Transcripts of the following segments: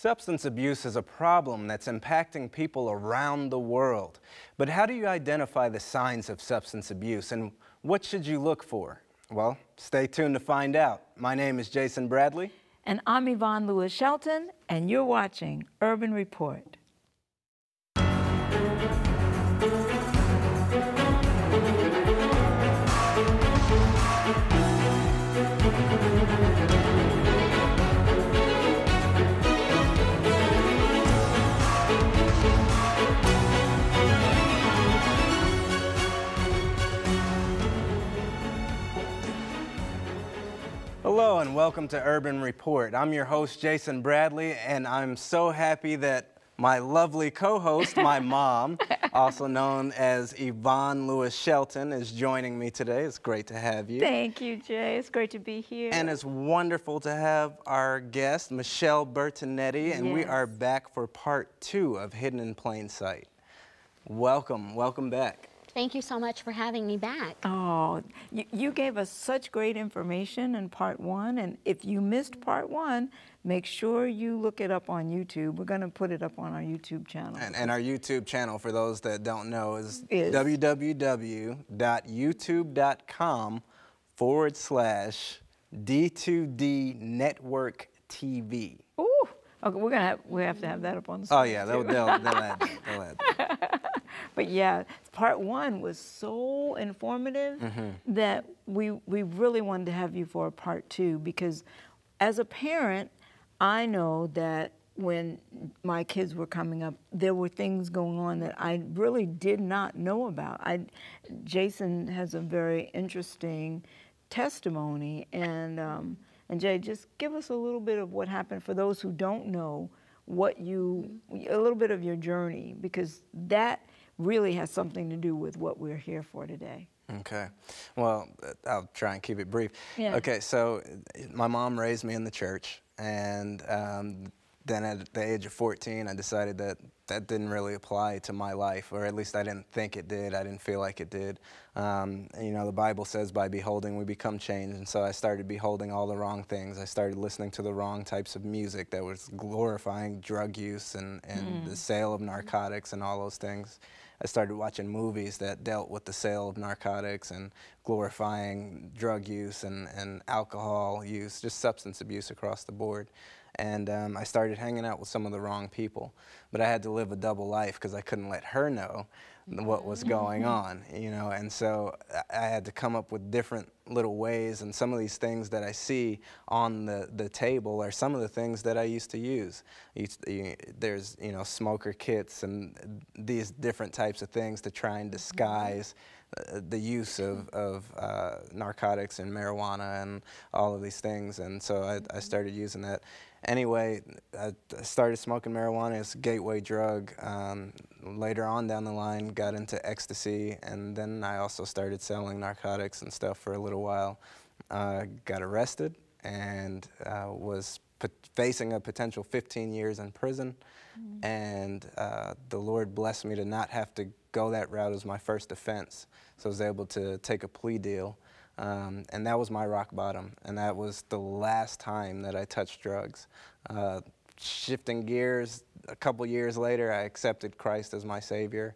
Substance abuse is a problem that's impacting people around the world. But how do you identify the signs of substance abuse, and what should you look for? Well, stay tuned to find out. My name is Jason Bradley. And I'm Yvonne Lewis Shelton, and you're watching Urban Report. Hello and welcome to Urban Report. I'm your host, Jason Bradley, and I'm so happy that my lovely co-host, my mom, also known as Yvonne Lewis Shelton, is joining me today. It's great to have you. Thank you, Jay. It's great to be here. And it's wonderful to have our guest, Michelle Bertinetti, and we are back for part 2 of Hidden in Plain Sight. Welcome back. Thank you so much for having me back. Oh, you gave us such great information in part 1, and if you missed part 1, make sure you look it up on YouTube. We're going to put it up on our YouTube channel. And our YouTube channel, for ththose that don't know, is www.youtube.com/D2D Network TV. Ooh, okay, we have to have that up on the screen. Oh yeah, they'll add that. But yeah, part 1 was so informative that we really wanted to have you for a part 2, because as a parent, I know that when my kids were coming up, there were things going on that I really did not know about. Jason has a very interesting testimony, and Jay, just give us a little bit of what happened for those who don't know a little bit of your journey, because that really has something to do with what we're here for today. Okay. Well, I'll try and keep it brief. Yeah. Okay, so my mom raised me in the church, and then at the age of 14, I decided that that didn't really apply to my life, or at least I didn't think it did. I didn't feel like it did. You know, the Bible says by beholding we become changed, and so I started beholding all the wrong things. I started listening to the wrong types of music that was glorifying drug use and the sale of narcotics and all those things. I started watching movies that dealt with the sale of narcotics and glorifying drug use and alcohol use, just substance abuse across the board. And I started hanging out with some of the wrong people. But I had to live a double life because I couldn't let her know what was going on, you know. And so I had to come up with different little ways, and some of these things that I see on the table are some of the things that I used to use. There's, you know, smoker kits and these different types of things to try and disguise the use of narcotics and marijuana and all of these things. And so I started using that. Anyway, I started smoking marijuana as a gateway drug. Later on down the line, got into ecstasy, and then I also started selling narcotics and stuff for a little while. Got arrested and was facing a potential 15 years in prison. And the Lord blessed me to not have to go that route as my first offense. So I was able to take a plea deal. And that was my rock bottom, and that was the last time that I touched drugs. Shifting gears, a couple years later, I accepted Christ as my Savior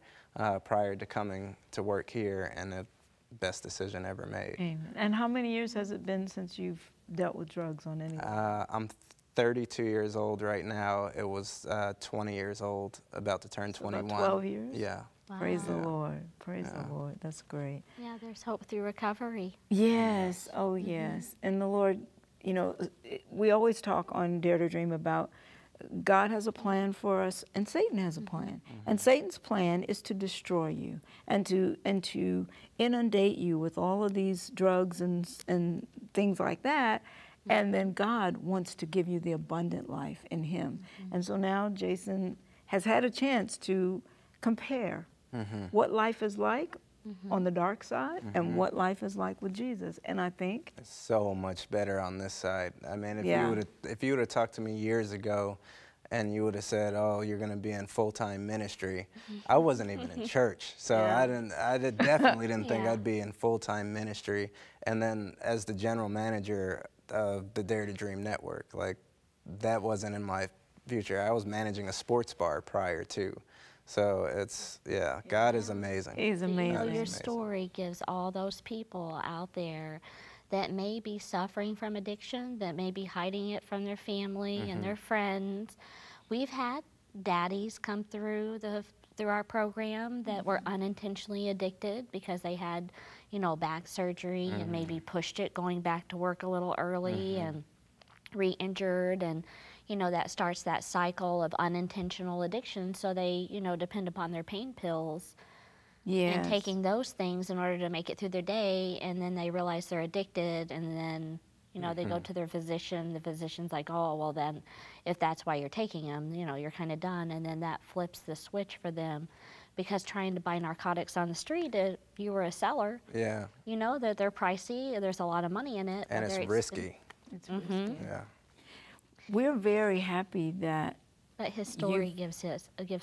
prior to coming to work here, and the best decision ever made. Amen. And how many years has it been since you've dealt with drugs on any level? I'm 32 years old right now. It was 20 years old, about to turn 21. About 12 years? Yeah. Wow. Praise the Lord. Praise the Lord. That's great. Yeah, there's hope through recovery. Yes. Oh, yes. And the Lord, you know, we always talk on Dare to Dream about God has a plan for us, and Satan has a plan. And Satan's plan is to destroy you and to inundate you with all of these drugs and things like that. And then God wants to give you the abundant life in Him. And so now Jason has had a chance to compare what life is like on the dark side and what life is like with Jesus. And I think it's so much better on this side. I mean, if you would have talked to me years ago and you would have said, "Oh, you're going to be in full-time ministry," I wasn't even in church, so I definitely didn't think I'd be in full-time ministry. And then as the general manager of the Dare to Dream Network, like, that wasn't in my future. I was managing a sports bar prior to. So it's, yeah, God is amazing. He's amazing. You know, your story gives all those people out there that may be suffering from addiction, that may be hiding it from their family and their friends. We've had daddies come through our program that were unintentionally addicted because they had, you know, back surgery and maybe pushed it going back to work a little early and re-injured, and you know, that starts that cycle of unintentional addiction. So they, you know, depend upon their pain pills and taking those things in order to make it through their day, and then they realize they're addicted, and then, you know, they go to their physician. The physician's like, oh, well then, if that's why you're taking them, you know, you're kind of done. And then that flips the switch for them, because trying to buy narcotics on the street, if you were a seller, you know that they're pricey, there's a lot of money in it. And it's risky. It's risky. Yeah. We're very happy that his story gives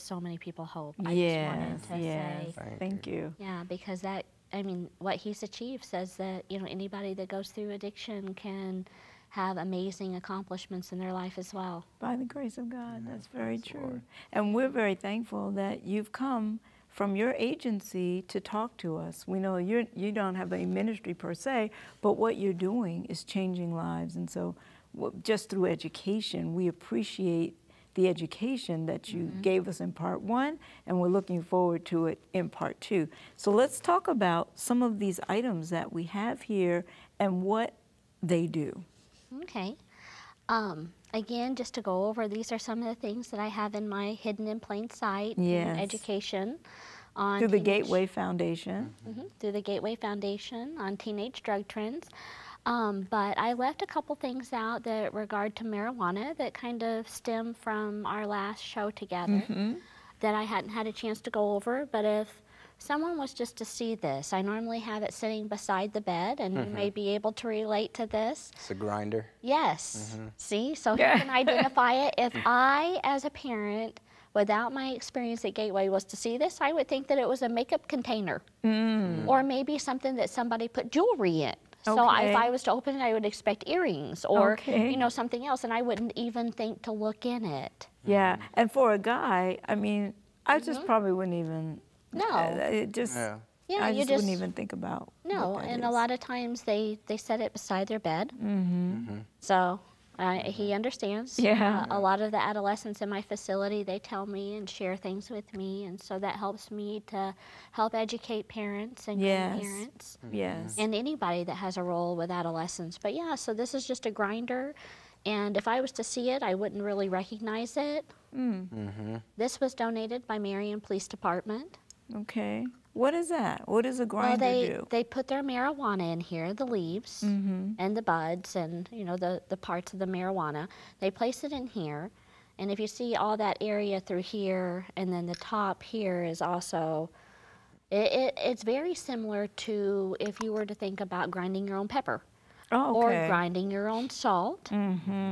so many people hope. I yes, just wanted to say. Thank you. Yeah, because that, I mean, what he's achieved says that, you know, anybody that goes through addiction can have amazing accomplishments in their life as well. By the grace of God, that's very true. And we're very thankful that you've come from your agency to talk to us. We know you don't have a ministry per se, but what you're doing is changing lives. And so just through education, we appreciate the education that you gave us in part one, and we're looking forward to it in part two. So let's talk about some of these items that we have here and what they do. Okay. Again, just to go over, these are some of the things that I have in my Hidden in Plain Sight education on through the Gateway Foundation. Through the Gateway Foundation on teenage drug trends. But I left a couple things out that regard to marijuana that kind of stem from our last show together that I hadn't had a chance to go over. But if someone was just to see this, I normally have it sitting beside the bed, and you may be able to relate to this. It's a grinder. Yes. See, so you can identify it. If I, as a parent, without my experience at Gateway, was to see this, I would think that it was a makeup container or maybe something that somebody put jewelry in. So if I was to open it, I would expect earrings or, you know, something else, and I wouldn't even think to look in it. Yeah, and for a guy, I mean, I just probably wouldn't even. No. It just. Yeah, I you just wouldn't even think about. No, and a lot of times they set it beside their bed. So he understands. A lot of the adolescents in my facility, they tell me and share things with me, and so that helps me to help educate parents and grandparents. And anybody that has a role with adolescents. But yeah, so this is just a grinder, and if I was to see it, I wouldn't really recognize it. This was donated by Marion Police Department. Okay. What is that? What does a grinder do? They put their marijuana in here, the leaves and the buds and, you know, the parts of the marijuana. They place it in here, and if you see all that area through here, and then the top here is also, it's very similar to if you were to think about grinding your own pepper. Or grinding your own salt.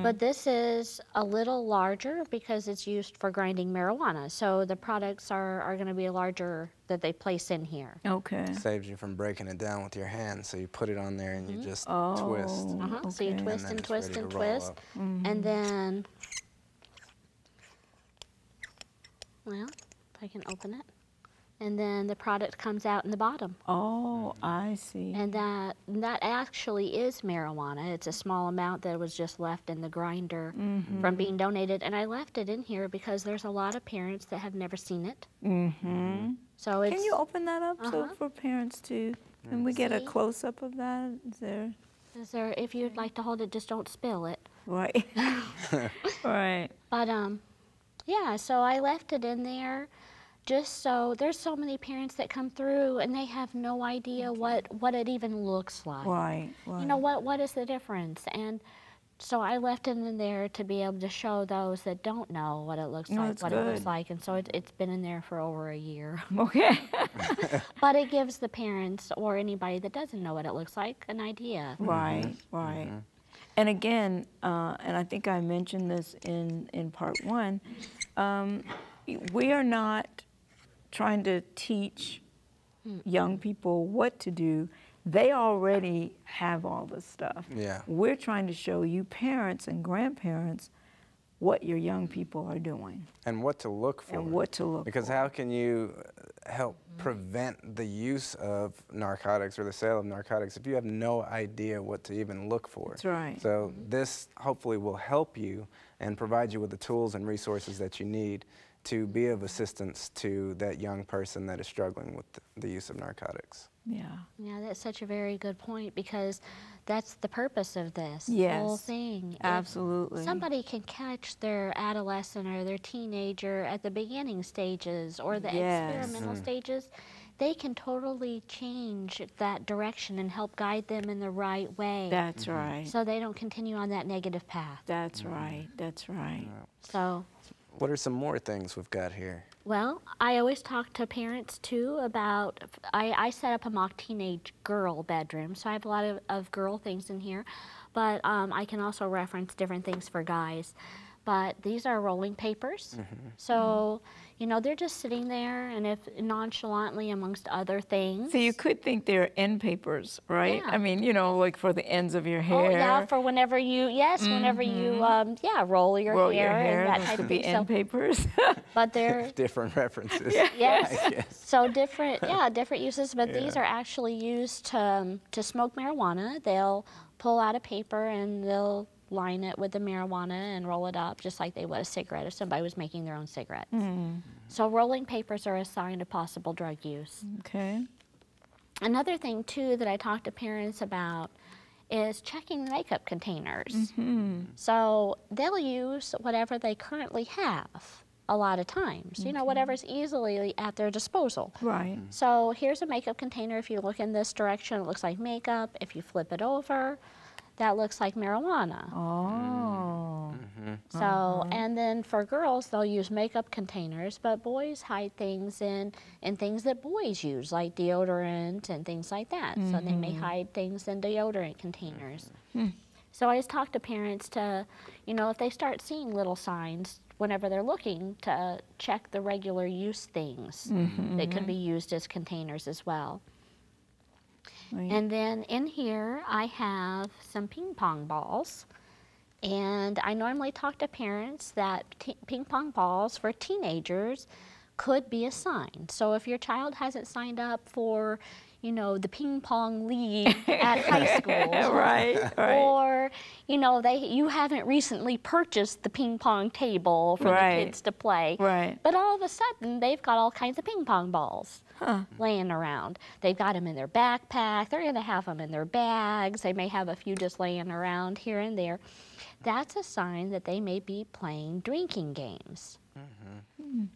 But this is a little larger because it's used for grinding marijuana. So the products are going to be larger that they place in here. Saves you from breaking it down with your hands. So you put it on there and you just twist. So you twist and twist and twist. And then, well, if I can open it. And then the product comes out in the bottom. I see. And that actually is marijuana. It's a small amount that was just left in the grinder from being donated. And I left it in here because there's a lot of parents that have never seen it. So it's, can you open that up so for parents to, can we get a close-up of that? Is there, if you'd like to hold it, just don't spill it. Right. Right. But yeah, so I left it in there. Just so, there's so many parents that come through and they have no idea what it even looks like. Right. You know, what is the difference? And so I left it in there to be able to show those that don't know what it looks like, what it looks like. And so it's been in there for over a year. But it gives the parents or anybody that doesn't know what it looks like an idea. Right, right. And again, and I think I mentioned this in part one, we are not trying to teach young people what to do. They already have all this stuff. We're trying to show you parents and grandparents what your young people are doing. And what to look for. And what to look because for. how can you help prevent the use of narcotics or the sale of narcotics if you have no idea what to even look for? That's right. So this hopefully will help you and provide you with the tools and resources that you need to be of assistance to that young person that is struggling with the use of narcotics. Yeah. Yeah, that's such a very good point, because that's the purpose of this whole Yes, thing. absolutely. If somebody can catch their adolescent or their teenager at the beginning stages or the experimental stages, they can totally change that direction and help guide them in the right way. That's right. So they don't continue on that negative path. That's right. That's right. So, what are some more things we've got here? well, I always talk to parents too about, I set up a mock teenage girl bedroom, so I have a lot of girl things in here, but I can also reference different things for guys. But these are rolling papers, so you know, they're just sitting there, and if nonchalantly amongst other things. So you could think they're end papers, right? Yeah. I mean, you know, like for the ends of your hair. Oh yeah, for whenever you, whenever you, roll your hair and that those type could of be thing. end papers. But they're Different references. yes, I guess. so different, different uses. But these are actually used to smoke marijuana. They'll pull out a paper and they'll line it with the marijuana and roll it up just like they would a cigarette if somebody was making their own cigarettes. So rolling papers are a sign of possible drug use. Okay. Another thing too that I talk to parents about is checking the makeup containers. So they'll use whatever they currently have a lot of times, you know, whatever's easily at their disposal. Right. So here's a makeup container. If you look in this direction, it looks like makeup. If you flip it over, that looks like marijuana. Oh. So, and then for girls, they'll use makeup containers, but boys hide things in things that boys use, like deodorant and things like that. So they may hide things in deodorant containers. So I just talk to parents to, you know, if they start seeing little signs whenever they're looking, to check the regular use things that could be used as containers as well. Right. And then in here, I have some ping pong balls. And I normally talk to parents that ping pong balls for teenagers could be a sign. So if your child hasn't signed up for, you know, the ping pong league at high school, right. or, you know, you haven't recently purchased the ping pong table for the kids to play, Right. but all of a sudden they've got all kinds of ping pong balls laying around. They've got them in their backpack. They're going to have them in their bags. They may have a few just laying around here and there. That's a sign that they may be playing drinking games.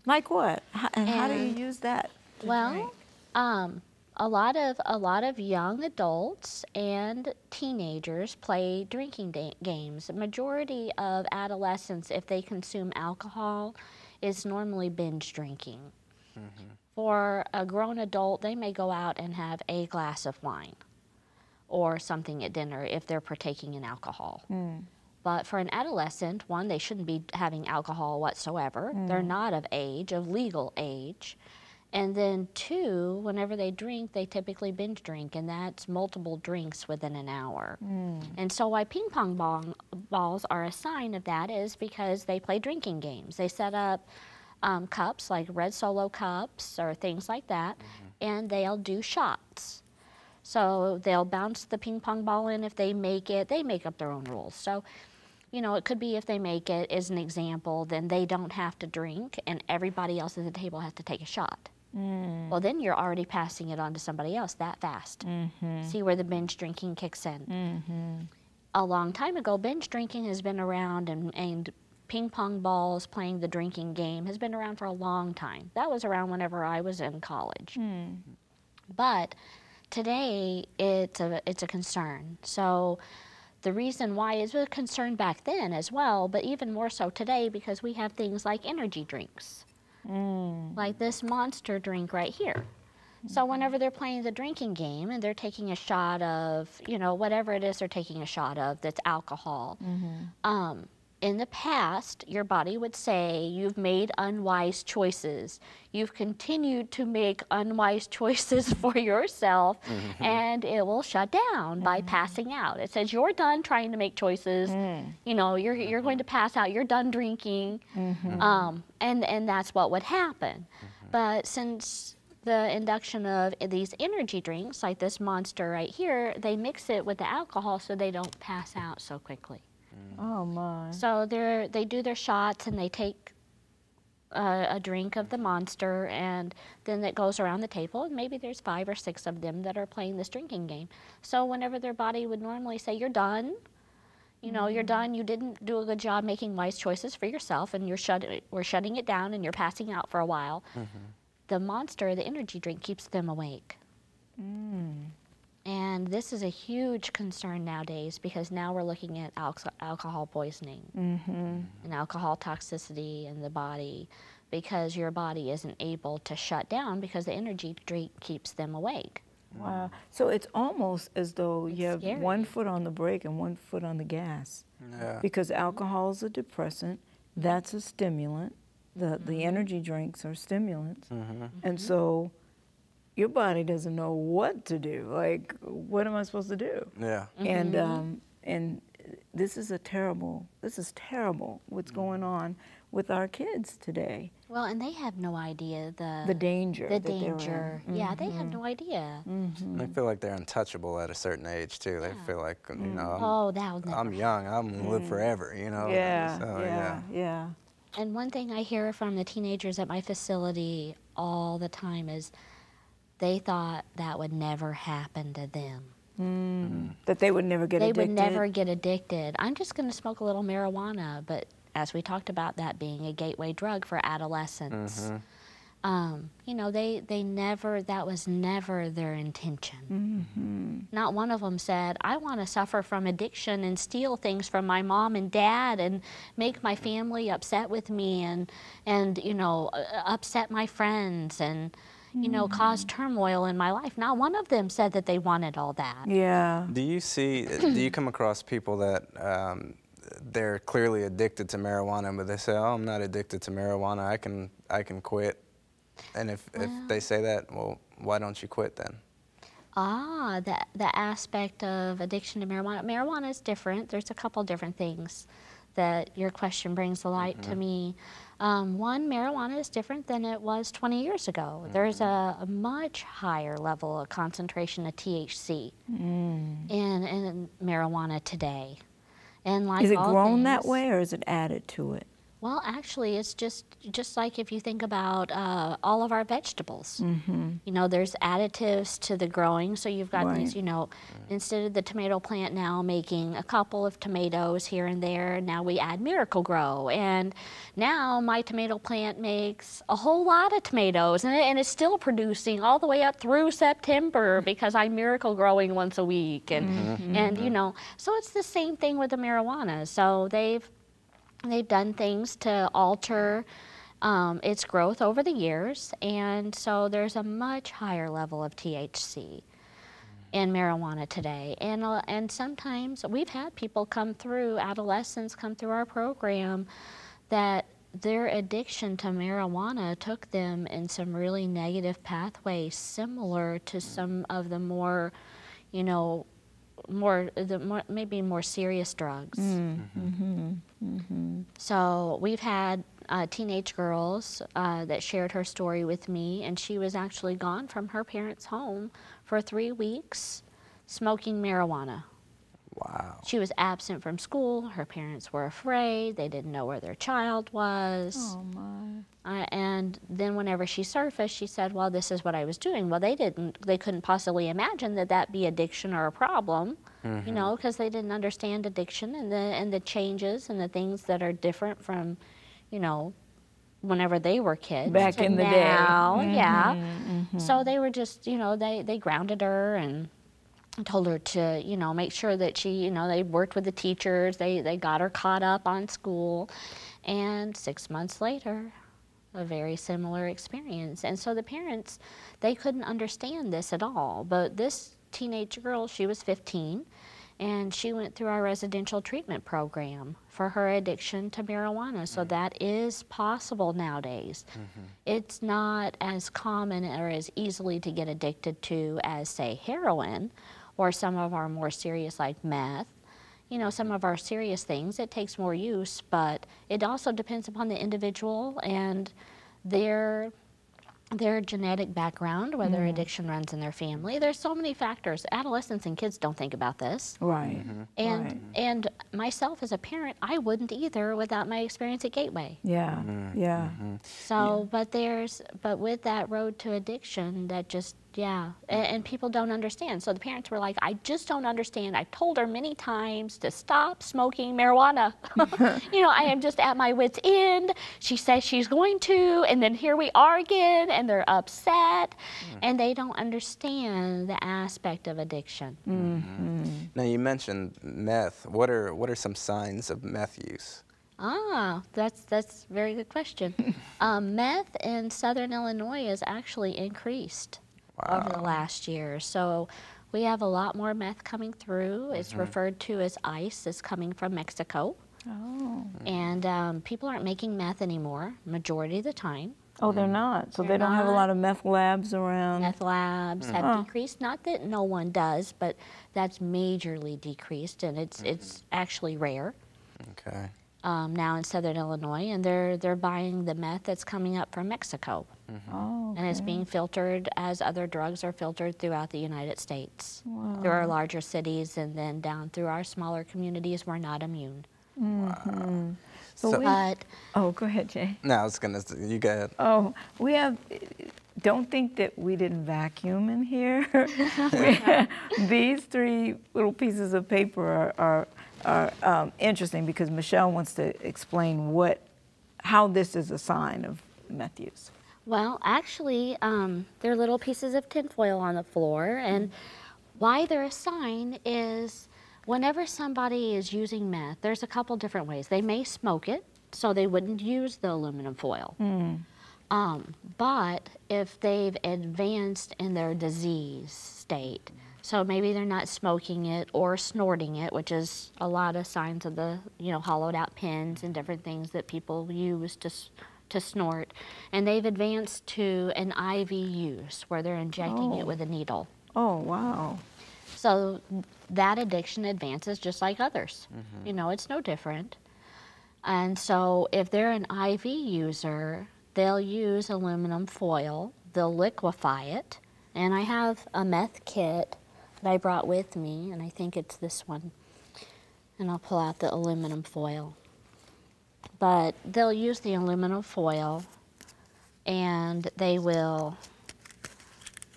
Like what? How do you use that? Well, a lot of young adults and teenagers play drinking games. The majority of adolescents, if they consume alcohol, is normally binge drinking. For a grown adult, they may go out and have a glass of wine or something at dinner if they're partaking in alcohol. But for an adolescent, one, they shouldn't be having alcohol whatsoever. They're not of age, of legal age. And then two, whenever they drink, they typically binge drink, and that's multiple drinks within an hour. And so why ping pong balls are a sign of that is because they play drinking games. They set up cups, like red Solo cups or things like that, and they'll do shots. So they'll bounce the ping pong ball in if they make it. They make up their own rules. So, you know, it could be if they make it, as an example, then they don't have to drink, and everybody else at the table has to take a shot. Well, then you're already passing it on to somebody else that fast. See where the binge drinking kicks in. A long time ago, binge drinking has been around, and ping pong balls, playing the drinking game, has been around for a long time. That was around whenever I was in college. But today, it's a concern. So the reason why is a concern back then as well, but even more so today because we have things like energy drinks. Like this Monster drink right here. So whenever they're playing the drinking game and they're taking a shot of, you know, whatever it is they're taking a shot of that's alcohol, in the past, your body would say, you've made unwise choices. You've continued to make unwise choices for yourself, and it will shut down by passing out. It says, you're done trying to make choices. You know, you're going to pass out. You're done drinking. And that's what would happen. But since the induction of these energy drinks, like this Monster right here, they mix it with the alcohol so they don't pass out so quickly. Oh my. So they do their shots and they take a drink of the Monster, and then it goes around the table, and maybe there's 5 or 6 of them that are playing this drinking game. So whenever their body would normally say, you're done, you know, you're done, you didn't do a good job making wise choices for yourself, and we're shutting it down and you're passing out for a while, the Monster, the energy drink, keeps them awake. And this is a huge concern nowadays, because now we're looking at alcohol poisoning and alcohol toxicity in the body, because your body isn't able to shut down because the energy drink keeps them awake. Wow. So it's almost as though you have scary. one foot on the brake and one foot on the gas. Yeah. Because alcohol is a depressant, that's a stimulant. The energy drinks are stimulants. And so your body doesn't know what to do. Like, what am I supposed to do? Yeah. And this is terrible what's going on with our kids today. Well, and they have no idea The danger. the that they're in. danger. Yeah, they have no idea. They feel like they're untouchable at a certain age too. They feel like, you know, Oh, that would never. I'm young, I'm gonna live forever, you know. Yeah, So, yeah. And one thing I hear from the teenagers at my facility all the time is they thought that would never happen to them. That they would never get They addicted. would never get addicted. I'm just going to smoke a little marijuana, but as we talked about that being a gateway drug for adolescents, you know, they never, that was never their intention. Not one of them said, I want to suffer from addiction and steal things from my mom and dad and make my family upset with me and you know, upset my friends and, you know, cause turmoil in my life. Not one of them said that they wanted all that. Yeah. Do you come across people that they're clearly addicted to marijuana, but they say, oh, I'm not addicted to marijuana, I can quit? And if they say that, well, why don't you quit then? The aspect of addiction to marijuana. Marijuana is different. There's a couple different things that your question brings to light to me. One, marijuana is different than it was 20 years ago. There's a much higher level of concentration of THC in marijuana today. And like Is it all grown that things- way or is it added to it? Well, actually, it's just like if you think about all of our vegetables. You know, there's additives to the growing. So you've got these, you know, instead of the tomato plant now making a couple of tomatoes here and there, now we add Miracle Grow. And now my tomato plant makes a whole lot of tomatoes, and it's still producing all the way up through September because I'm Miracle Growing once a week. And you know, so it's the same thing with the marijuana. So they've done things to alter its growth over the years, and so there's a much higher level of THC in marijuana today. And sometimes we've had people come through, adolescents come through our program, that their addiction to marijuana took them in some really negative pathways, similar to some of the more, you know, maybe more serious drugs. So we've had teenage girls that shared her story with me, and she was actually gone from her parents' home for 3 weeks smoking marijuana. Wow. She was absent from school. Her parents were afraid. They didn't know where their child was. Oh my. And then whenever she surfaced, she said, well, this is what I was doing. Well, they couldn't possibly imagine that be addiction or a problem, you know, because they didn't understand addiction and the changes and the things that are different from, you know, whenever they were kids. Back to in the now. day. Yeah. So they were just, you know, they grounded her and told her to, you know, make sure that she, you know, they worked with the teachers, they got her caught up on school, and 6 months later, a very similar experience. And so the parents, they couldn't understand this at all, but this teenage girl, she was 15, and she went through our residential treatment program for her addiction to marijuana. So that is possible nowadays. It's not as common or as easily to get addicted to as, say, heroin or some of our more serious like meth. You know, some of our serious things, it takes more use, but it also depends upon the individual and their genetic background, whether addiction runs in their family. There's so many factors. Adolescents and kids don't think about this. Right. And myself as a parent, I wouldn't either without my experience at Gateway. Yeah. Yeah. So, but with that road to addiction, that just, and people don't understand. So the parents were like, I just don't understand. I've told her many times to stop smoking marijuana. You know, I am just at my wit's end. She says she's going to, and then here we are again, and they're upset, and they don't understand the aspect of addiction. Now you mentioned meth. What are some signs of meth use? That's a very good question. Meth in Southern Illinois has actually increased over the last year. So we have a lot more meth coming through. It's referred to as ice. It's coming from Mexico. And people aren't making meth anymore, majority of the time. Oh, they're not. So they don't have a lot of meth labs around. Meth labs have decreased. Not that no one does, but that's majorly decreased, and it's actually rare. Okay. Now in Southern Illinois, and they're buying the meth that's coming up from Mexico. And it's being filtered as other drugs are filtered throughout the United States. Through our larger cities and then down through our smaller communities, we're not immune. So go ahead, Jay. No, I was gonna. You go ahead. Oh, we have. Don't think that we didn't vacuum in here. These three little pieces of paper are interesting because Michelle wants to explain how this is a sign of meth use. Well, actually, they're little pieces of tinfoil on the floor, and why they're a sign is whenever somebody is using meth, there's a couple different ways. They may smoke it, so they wouldn't use the aluminum foil. But if they've advanced in their disease state, so maybe they're not smoking it or snorting it, which is a lot of signs of the, hollowed out pens and different things that people use to snort, and they've advanced to an IV use where they're injecting it with a needle. Oh, wow. So that addiction advances just like others. It's no different. And so if they're an IV user, they'll use aluminum foil, they'll liquefy it, and I have a meth kit that I brought with me, and I think it's this one, and I'll pull out the aluminum foil. But they'll use the aluminum foil, and they'll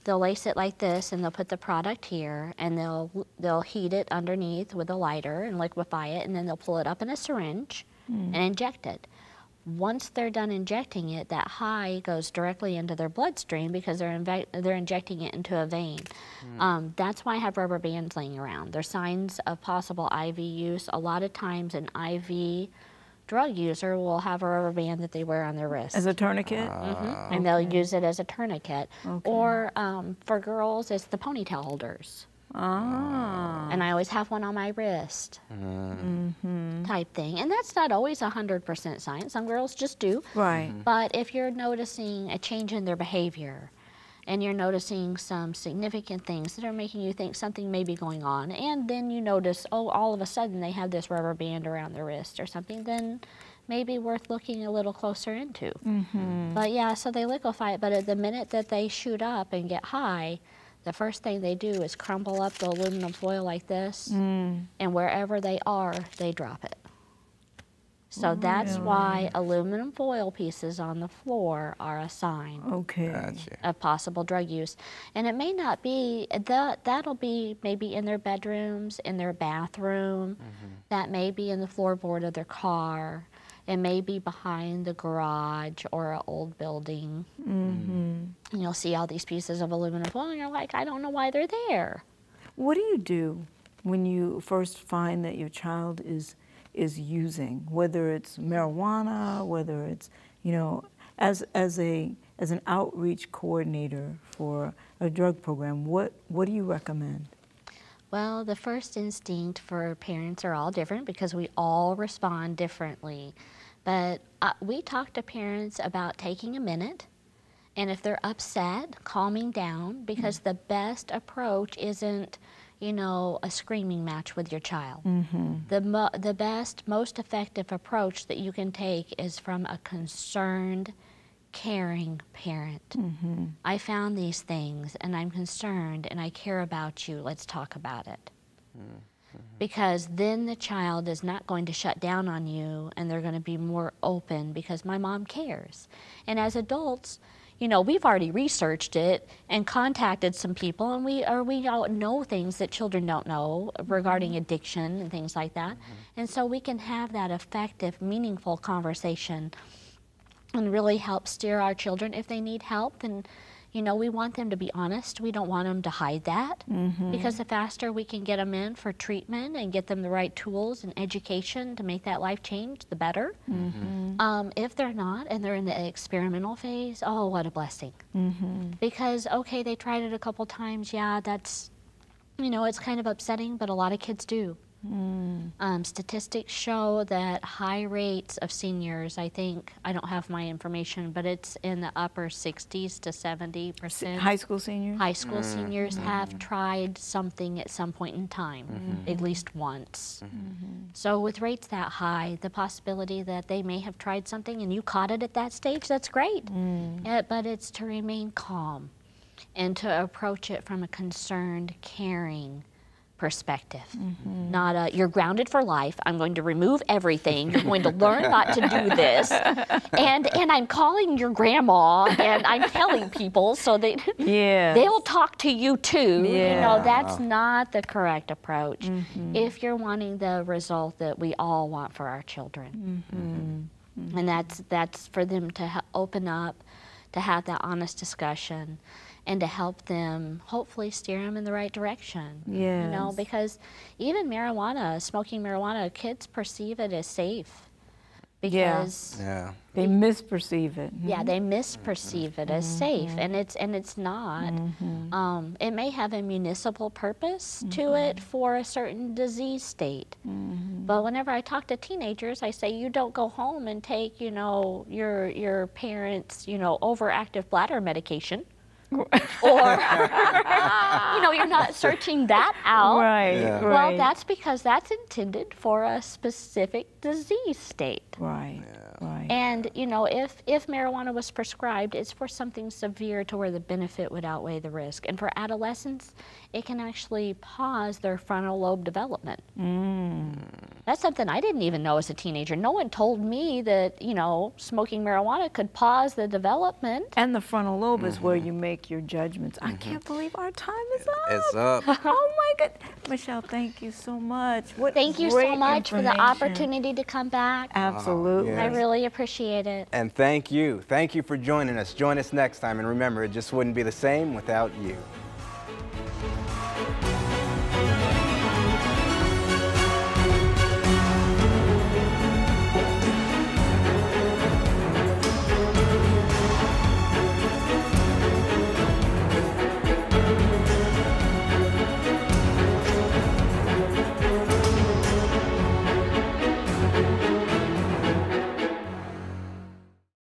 lace it like this, and they'll put the product here, and they'll heat it underneath with a lighter and liquefy it, and then they'll pull it up in a syringe and inject it. Once they're done injecting it, that high goes directly into their bloodstream because they're injecting it into a vein. That's why I have rubber bands laying around. They're signs of possible IV use. A lot of times an IV drug user will have a rubber band that they wear on their wrist. As a tourniquet? And they'll use it as a tourniquet. Or for girls, it's the ponytail holders. And I always have one on my wrist type thing. And that's not always 100% science. Some girls just do. Right. But if you're noticing a change in their behavior and you're noticing some significant things that are making you think something may be going on, and then you notice, all of a sudden they have this rubber band around their wrist or something, then maybe worth looking a little closer into. But yeah, so they liquefy it, but at the minute that they shoot up and get high, the first thing they do is crumble up the aluminum foil like this, and wherever they are, they drop it. So that's why aluminum foil pieces on the floor are a sign of possible drug use. And it may not be, that'll be maybe in their bedrooms, in their bathroom, that may be in the floorboard of their car. It may be behind the garage or an old building. And you'll see all these pieces of aluminum foil, and you're like, I don't know why they're there. What do you do when you first find that your child is using, whether it's marijuana, whether it's, as an outreach coordinator for a drug program, what do you recommend? Well, the first instinct for parents are all different because we all respond differently. But we talk to parents about taking a minute, and if they're upset, calming down, because the best approach isn't, you know, a screaming match with your child. The best, most effective approach that you can take is from a concerned, caring parent. I found these things and I'm concerned and I care about you. Let's talk about it. Because then the child is not going to shut down on you and they're going to be more open because my mom cares. And as adults, you know, we've already researched it and contacted some people, and we all know things that children don't know regarding addiction and things like that. And so we can have that effective, meaningful conversation and really help steer our children if they need help. And you know, we want them to be honest. We don't want them to hide that, because the faster we can get them in for treatment and get them the right tools and education to make that life change, the better. If they're not and they're in the experimental phase, oh, what a blessing. Because, okay, they tried it a couple times. Yeah, that's, you know, it's kind of upsetting, but a lot of kids do. Statistics show that high rates of seniors, I think, I don't have my information, but it's in the upper 60s to 70%. High school seniors? High school seniors have tried something at some point in time, at least once. So with rates that high, the possibility that they may have tried something and you caught it at that stage, that's great. But it's to remain calm and to approach it from a concerned, caring perspective. Not a, you're grounded for life, I'm going to remove everything, you're going to learn not to do this, and I'm calling your grandma, and I'm telling people so that they'll talk to you too. You know, that's not the correct approach if you're wanting the result that we all want for our children. And that's for them to open up, to have that honest discussion, and to help them hopefully steer them in the right direction. You know, because even marijuana, smoking marijuana, kids perceive it as safe because they misperceive it. Yeah, they misperceive it as safe, and it's not. It may have a municipal purpose to it for a certain disease state. But whenever I talk to teenagers, I say, you don't go home and take, you know, your parents', you know, overactive bladder medication. Or, you know, you're not searching that out. Well, that's because that's intended for a specific disease state. And, you know, if marijuana was prescribed, it's for something severe to where the benefit would outweigh the risk. And for adolescents, it can actually pause their frontal lobe development. That's something I didn't even know as a teenager. No one told me that, you know, smoking marijuana could pause the development. And the frontal lobe is where you make your judgments. I can't believe our time is up. It's up. Oh my God. Michelle, thank you so much. Thank you so much for the opportunity to come back. Absolutely. I really appreciate it. And thank you. Thank you for joining us. Join us next time. And remember, it just wouldn't be the same without you.